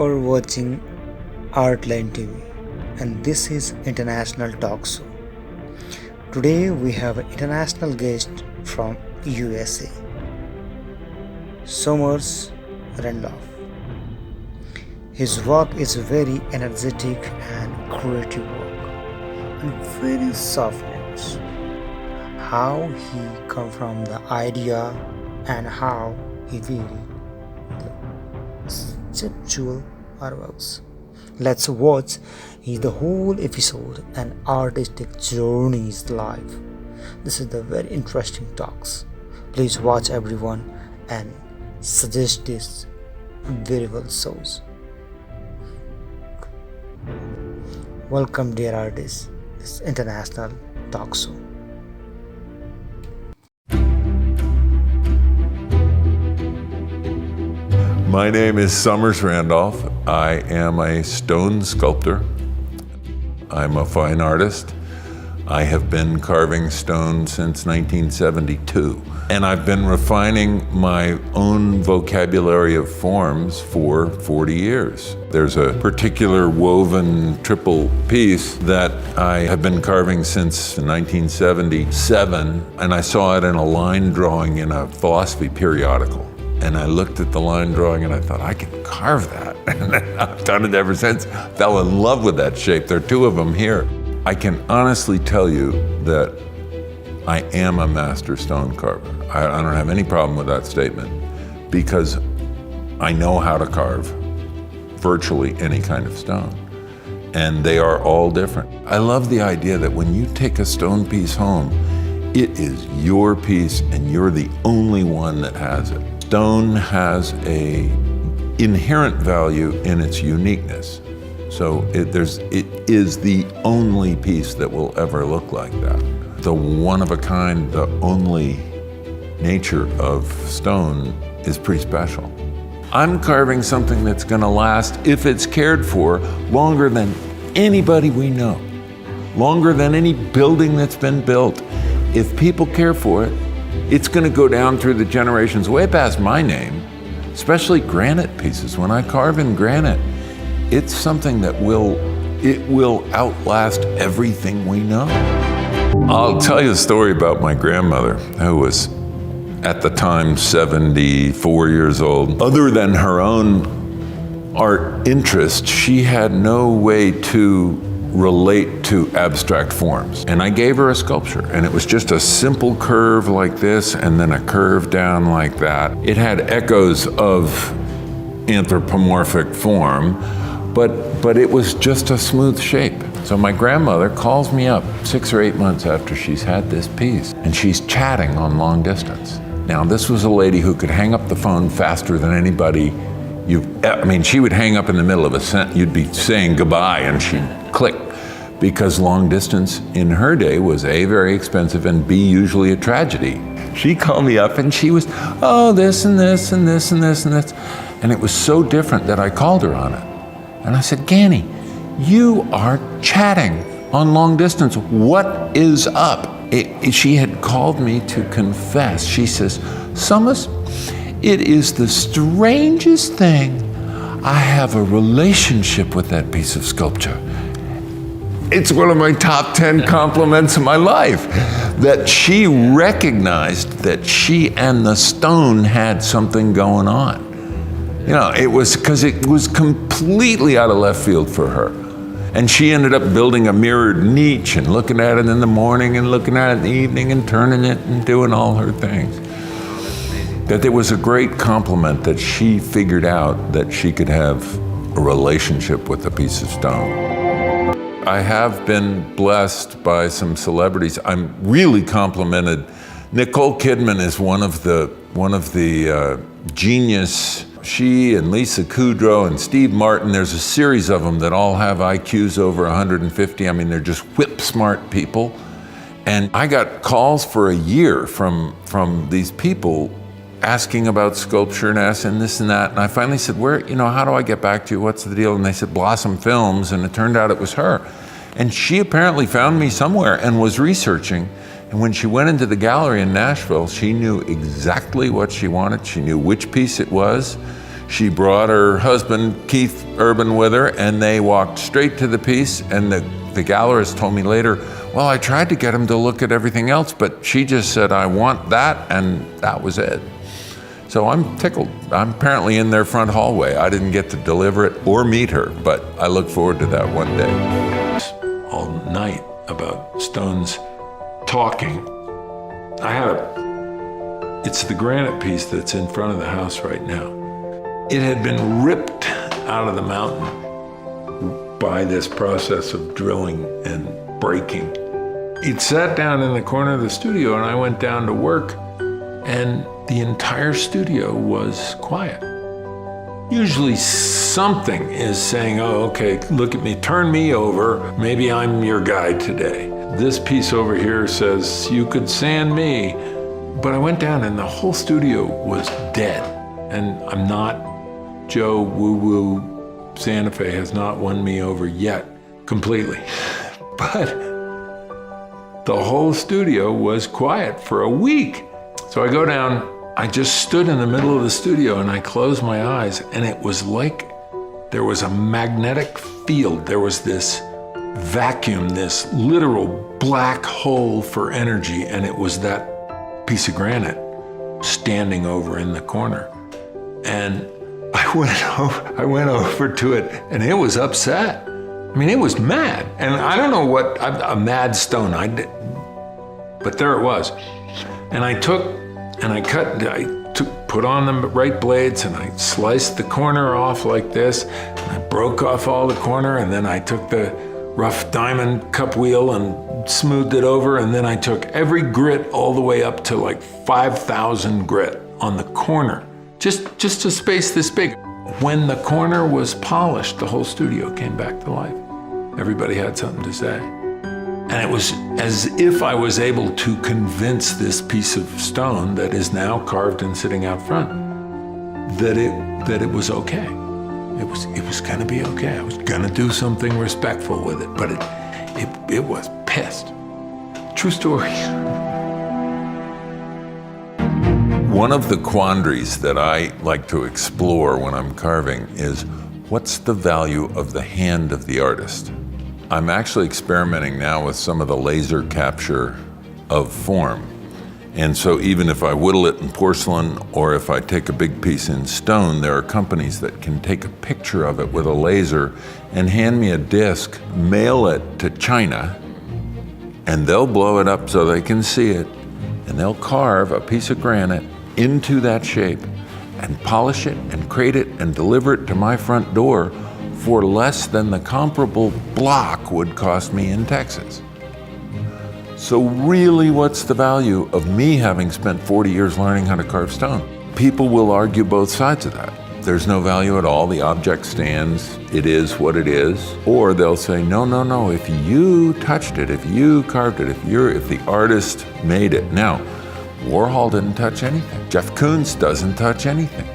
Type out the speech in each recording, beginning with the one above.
for watching Artline TV, and this is International Talk Show. Today we have an international guest from USA, Somers Randolph. His work is very energetic and creative work, and very softness. How he come from the idea and how he really the conceptual marvels. Let's watch the whole episode and artistic journeys live. This is the very interesting talks. Please watch everyone and suggest this very well shows. Welcome dear artists, this international talk show. My name is Somers Randolph. I am a stone sculptor. I'm a fine artist. I have been carving stone since 1972, and I've been refining my own vocabulary of forms for 40 years. There's a particular woven triple piece that I have been carving since 1977, and I saw it in a line drawing in a philosophy periodical. And I looked at the line drawing and I thought, I can carve that. And I've done it ever since. Fell in love with that shape. There are two of them here. I can honestly tell you that I am a master stone carver. I don't have any problem with that statement because I know how to carve virtually any kind of stone. And they are all different. I love the idea that when you take a stone piece home, it is your piece and you're the only one that has it. Stone has a inherent value in its uniqueness. So it is the only piece that will ever look like that. The one of a kind, the only nature of stone is pretty special. I'm carving something that's gonna last, if it's cared for, longer than anybody we know, longer than any building that's been built. If people care for it, it's going to go down through the generations way past my name, especially granite pieces. When I carve in granite, it's something that will outlast everything we know. I'll tell you a story about my grandmother, who was at the time 74 years old. Other than her own art interest, she had no way to relate to abstract forms. And I gave her a sculpture, and it was just a simple curve like this, and then a curve down like that. It had echoes of anthropomorphic form, but it was just a smooth shape. So my grandmother calls me up 6 or 8 months after she's had this piece, and she's chatting on long distance. Now, this was a lady who could hang up the phone faster than anybody she would hang up in the middle of a sentence. You'd be saying goodbye and she'd click, because long distance in her day was A, very expensive, and B, usually a tragedy. She called me up and she was, oh, this and this and this and this and this. And it was so different that I called her on it. And I said, Ganny, you are chatting on long distance. What is up? She had called me to confess. She says, Somers, it is the strangest thing. I have a relationship with that piece of sculpture. It's one of my top 10 compliments of my life, that she recognized that she and the stone had something going on. You know, it was because it was completely out of left field for her. And she ended up building a mirrored niche and looking at it in the morning and looking at it in the evening and turning it and doing all her things. That it was a great compliment that she figured out that she could have a relationship with a piece of stone. I have been blessed by some celebrities. I'm really complimented. Nicole Kidman is one of the genius. She and Lisa Kudrow and Steve Martin, there's a series of them that all have IQs over 150. I mean, they're just whip smart people. And I got calls for a year from these people asking about sculpture and asking this and that. And I finally said, how do I get back to you? What's the deal? And they said, Blossom Films. And it turned out it was her. And she apparently found me somewhere and was researching. And when she went into the gallery in Nashville, she knew exactly what she wanted. She knew which piece it was. She brought her husband, Keith Urban, with her, and they walked straight to the piece, and the gallerist told me later, well, I tried to get him to look at everything else, but she just said, I want that, and that was it. So I'm tickled. I'm apparently in their front hallway. I didn't get to deliver it or meet her, but I look forward to that one day. All night about stones talking. It's the granite piece that's in front of the house right now. It had been ripped out of the mountain by this process of drilling and breaking. It sat down in the corner of the studio, and I went down to work, and the entire studio was quiet. Usually something is saying, oh, okay, look at me, turn me over, maybe I'm your guy today. This piece over here says, you could sand me. But I went down and the whole studio was dead. And I'm not, Joe Woo-Woo Santa Fe has not won me over yet, completely. But the whole studio was quiet for a week. So I go down, I just stood in the middle of the studio and I closed my eyes, and it was like there was a magnetic field. There was this vacuum, this literal black hole for energy, and it was that piece of granite standing over in the corner. And I went over to it, and it was upset. I mean, it was mad. And I don't know what, a mad stone, but there it was. And I put on the right blades, and I sliced the corner off like this, and I broke off all the corner, and then I took the rough diamond cup wheel and smoothed it over, and then I took every grit all the way up to like 5,000 grit on the corner, just a space this big. When the corner was polished, the whole studio came back to life. Everybody had something to say. And it was as if I was able to convince this piece of stone that is now carved and sitting out front that it was okay. It was gonna be okay. I was gonna do something respectful with it, but it was pissed. True story. One of the quandaries that I like to explore when I'm carving is, what's the value of the hand of the artist? I'm actually experimenting now with some of the laser capture of form. And so even if I whittle it in porcelain, or if I take a big piece in stone, there are companies that can take a picture of it with a laser and hand me a disc, mail it to China, and they'll blow it up so they can see it, and they'll carve a piece of granite into that shape and polish it and crate it and deliver it to my front door for less than the comparable block would cost me in Texas. So really, what's the value of me having spent 40 years learning how to carve stone? People will argue both sides of that. There's no value at all, the object stands, it is what it is. Or they'll say, no, if you touched it, if you carved it, if the artist made it. Now, Warhol didn't touch anything. Jeff Koons doesn't touch anything.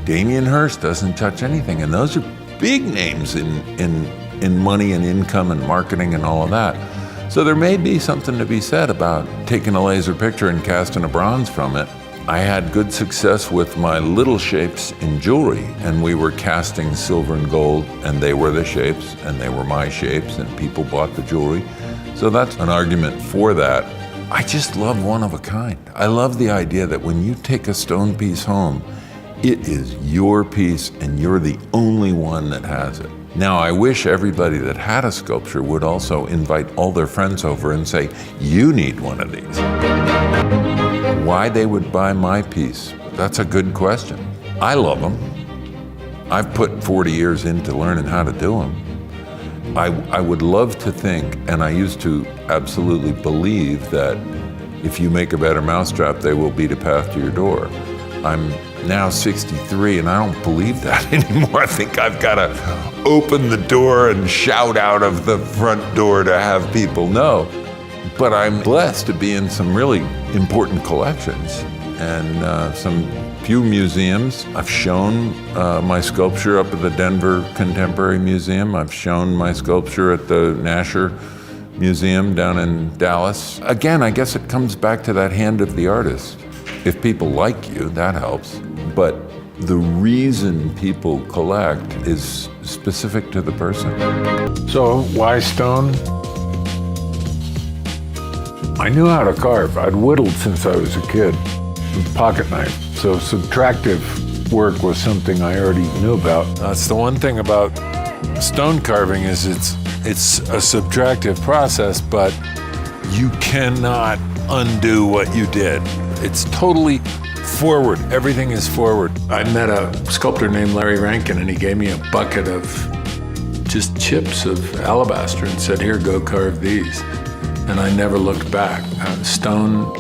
Damien Hirst doesn't touch anything. And those are big names in money and income and marketing and all of that. So there may be something to be said about taking a laser picture and casting a bronze from it. I had good success with my little shapes in jewelry, and we were casting silver and gold, and they were the shapes, and they were my shapes, and people bought the jewelry. So that's an argument for that. I just love one of a kind. I love the idea that when you take a stone piece home, it is your piece and you're the only one that has it. Now, I wish everybody that had a sculpture would also invite all their friends over and say, you need one of these. Why they would buy my piece? That's a good question. I love them. I've put 40 years into learning how to do them. I would love to think, and I used to absolutely believe, that if you make a better mousetrap, they will beat a path to your door. I'm now 63, and I don't believe that anymore. I think I've got to open the door and shout out of the front door to have people know. But I'm blessed to be in some really important collections and some few museums. I've shown my sculpture up at the Denver Contemporary Museum. I've shown my sculpture at the Nasher Museum down in Dallas. Again, I guess it comes back to that hand of the artist. If people like you, that helps. But the reason people collect is specific to the person. So why stone? I knew how to carve. I'd whittled since I was a kid with a pocket knife. So subtractive work was something I already knew about. That's the one thing about stone carving is it's a subtractive process, but you cannot undo what you did. It's totally forward. Everything is forward. I met a sculptor named Larry Rankin, and he gave me a bucket of just chips of alabaster and said, "Here, go carve these." And I never looked back. Stone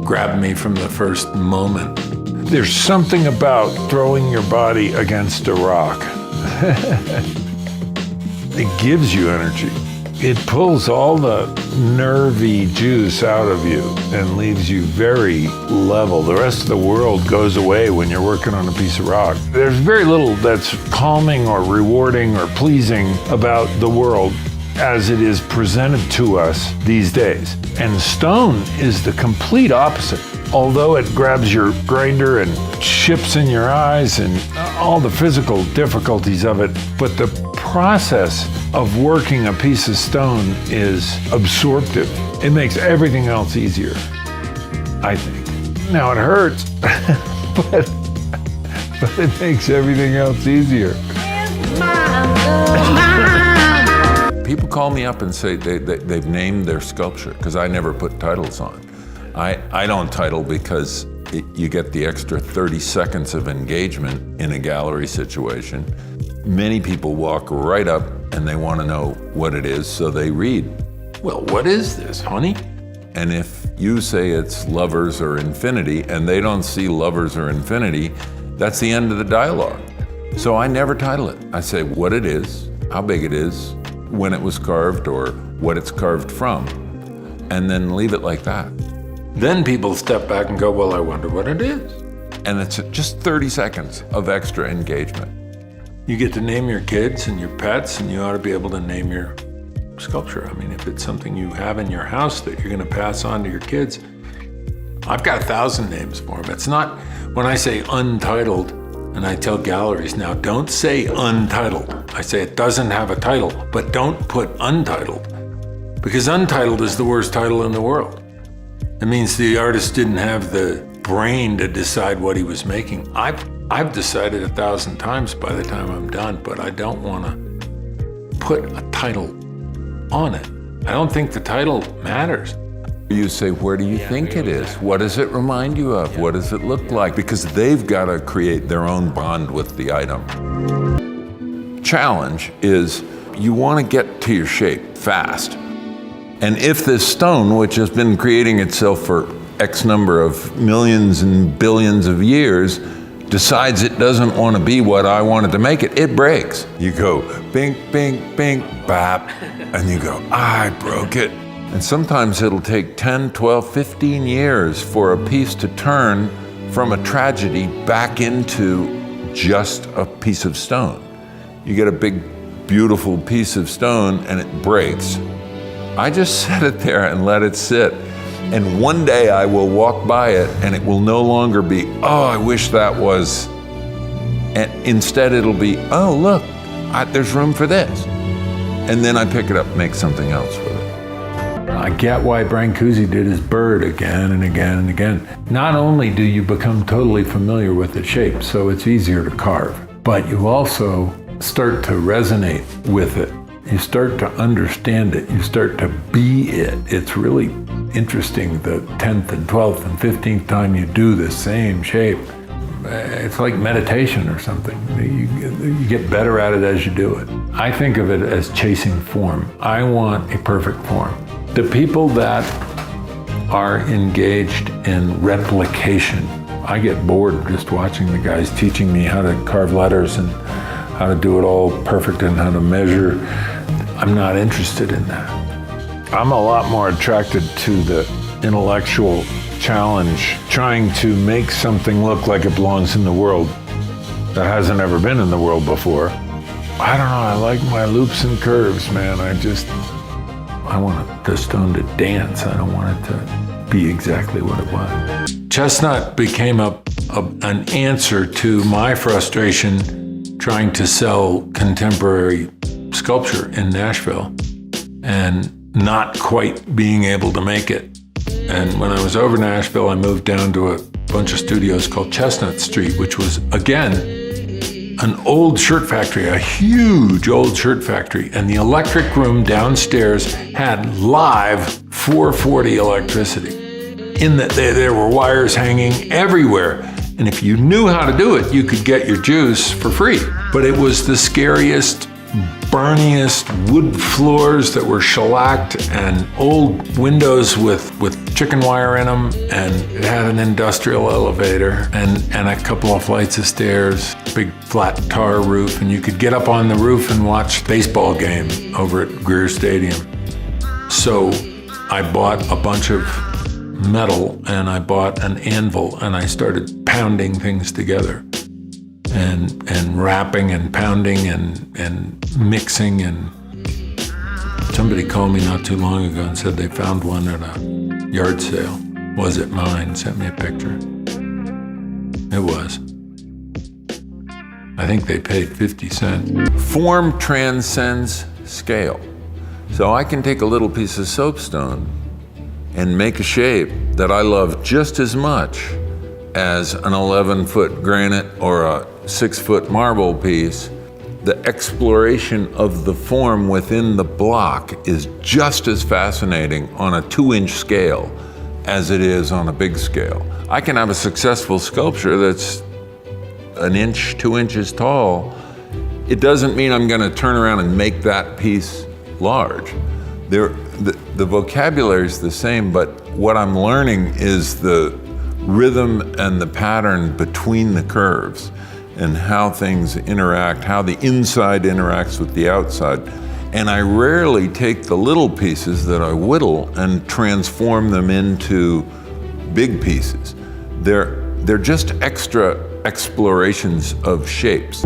grabbed me from the first moment. There's something about throwing your body against a rock. It gives you energy. It pulls all the nervy juice out of you and leaves you very level. The rest of the world goes away when you're working on a piece of rock. There's very little that's calming or rewarding or pleasing about the world as it is presented to us these days. And stone is the complete opposite. Although it grabs your grinder and chips in your eyes and all the physical difficulties of it, but the process of working a piece of stone is absorptive. It makes everything else easier, I think. Now it hurts, but it makes everything else easier. People call me up and say they've named their sculpture, because I never put titles on. I don't title because you get the extra 30 seconds of engagement in a gallery situation. Many people walk right up and they want to know what it is, so they read, "Well, what is this, honey?" And if you say it's lovers or infinity and they don't see lovers or infinity, that's the end of the dialogue. So I never title it. I say what it is, how big it is, when it was carved or what it's carved from, and then leave it like that. Then people step back and go, "Well, I wonder what it is." And it's just 30 seconds of extra engagement. You get to name your kids and your pets, and you ought to be able to name your sculpture. I mean, if it's something you have in your house that you're going to pass on to your kids, I've got 1,000 names for them. It's not, when I say untitled, and I tell galleries now, don't say untitled. I say it doesn't have a title, but don't put untitled, because untitled is the worst title in the world. It means the artist didn't have the brain to decide what he was making. I've decided 1,000 times by the time I'm done, but I don't want to put a title on it. I don't think the title matters. You say, where do you think it is? What does it remind you of? What does it look like? Because they've got to create their own bond with the item. Challenge is you want to get to your shape fast. And if this stone, which has been creating itself for X number of millions and billions of years, decides it doesn't want to be what I wanted to make it, it breaks. You go bink, bink, bink, bap, and you go, I broke it. And sometimes it'll take 10, 12, 15 years for a piece to turn from a tragedy back into just a piece of stone. You get a big, beautiful piece of stone and it breaks. I just set it there and let it sit. And one day I will walk by it and it will no longer be, oh, I wish that was. And instead it'll be, oh, look, there's room for this. And then I pick it up and make something else with it. I get why Brancusi did his bird again and again and again. Not only do you become totally familiar with the shape, so it's easier to carve, but you also start to resonate with it. You start to understand it. You start to be it. It's really interesting the 10th and 12th and 15th time you do the same shape. It's like meditation or something. You get better at it as you do it. I think of it as chasing form. I want a perfect form. The people that are engaged in replication, I get bored just watching the guys teaching me how to carve letters and how to do it all perfect and how to measure. I'm not interested in that. I'm a lot more attracted to the intellectual challenge, trying to make something look like it belongs in the world that hasn't ever been in the world before. I don't know, I like my loops and curves, man. I want the stone to dance. I don't want it to be exactly what it was. Chestnut became an answer to my frustration trying to sell contemporary sculpture in Nashville and not quite being able to make it. And when I was over Nashville, I moved down to a bunch of studios called Chestnut Street, which was, again, an old shirt factory, a huge old shirt factory. And the electric room downstairs had live 440 electricity. In that there were wires hanging everywhere. And if you knew how to do it, you could get your juice for free. But it was the scariest, burniest wood floors that were shellacked and old windows with chicken wire in them, and it had an industrial elevator and a couple of flights of stairs, big flat tar roof, and you could get up on the roof and watch baseball game over at Greer Stadium. So I bought a bunch of metal and I bought an anvil and I started pounding things together. And wrapping and pounding and mixing. And somebody called me not too long ago and said they found one at a yard sale. Was it mine? Sent me a picture. It was. I think they paid 50 cents. Form transcends scale. So I can take a little piece of soapstone and make a shape that I love just as much as an 11-foot granite or a 6-foot marble piece. The exploration of the form within the block is just as fascinating on a 2-inch scale as it is on a big scale. I can have a successful sculpture that's 1 inch, 2 inches tall. It doesn't mean I'm gonna turn around and make that piece large. The vocabulary is the same, but what I'm learning is the rhythm and the pattern between the curves and how things interact, how the inside interacts with the outside. And I rarely take the little pieces that I whittle and transform them into big pieces. They're just extra explorations of shapes.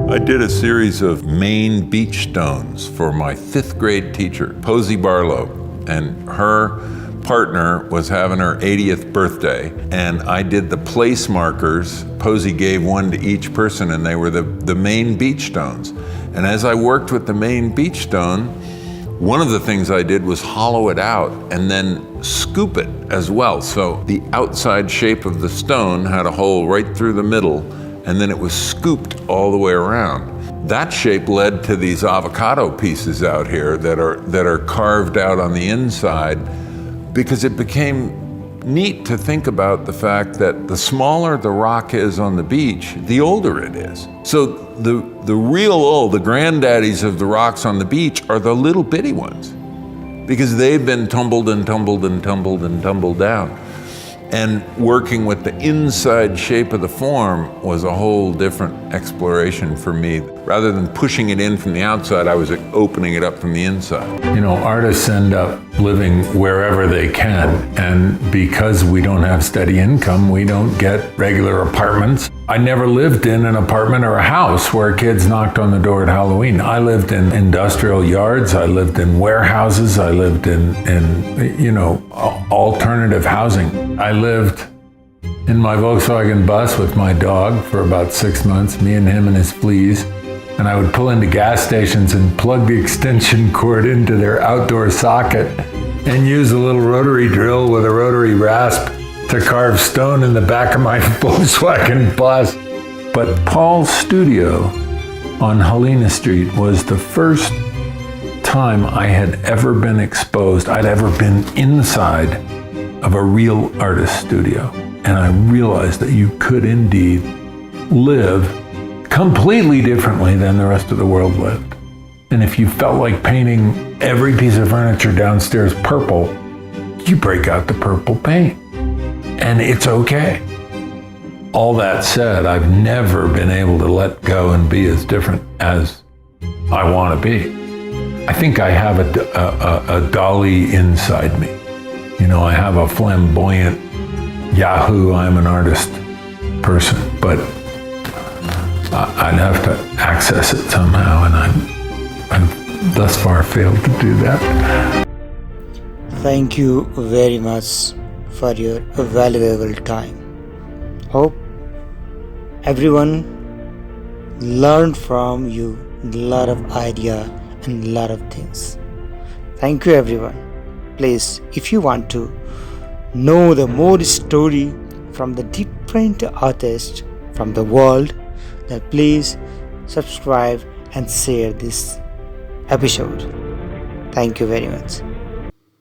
I did a series of Maine beach stones for my 5th grade teacher, Posey Barlow, and her partner was having her 80th birthday, and I did the place markers. Posey gave one to each person, and they were the Maine beach stones. And as I worked with the Maine beach stone, one of the things I did was hollow it out and then scoop it as well. So the outside shape of the stone had a hole right through the middle, and then it was scooped all the way around. That shape led to these avocado pieces out here that are carved out on the inside, because it became neat to think about the fact that the smaller the rock is on the beach, the older it is. So the real old, the granddaddies of the rocks on the beach are the little bitty ones, because they've been tumbled and tumbled and tumbled and tumbled down. And working with the inside shape of the form was a whole different exploration for me. Rather than pushing it in from the outside, I was opening it up from the inside. You know, artists end up living wherever they can. And because we don't have steady income, we don't get regular apartments. I never lived in an apartment or a house where kids knocked on the door at Halloween. I lived in industrial yards. I lived in warehouses. I lived in alternative housing. I lived in my Volkswagen bus with my dog for about 6 months, me and him and his fleas. And I would pull into gas stations and plug the extension cord into their outdoor socket and use a little rotary drill with a rotary rasp to carve stone in the back of my Volkswagen bus. But Paul's studio on Helena Street was the first time I had ever been exposed, I'd ever been inside of a real artist studio. And I realized that you could indeed live completely differently than the rest of the world lived. And if you felt like painting every piece of furniture downstairs purple, you break out the purple paint. And it's okay. All that said, I've never been able to let go and be as different as I want to be. I think I have a Dali inside me. You know, I have a flamboyant Yahoo, I'm an artist person, but I'd have to access it somehow, and I've thus far failed to do that. Thank you very much for your valuable time. Hope everyone learned from you a lot of idea and a lot of things. Thank you everyone. Please, if you want to know the more story from the different artists from the world, then please subscribe and share this episode. Thank you very much.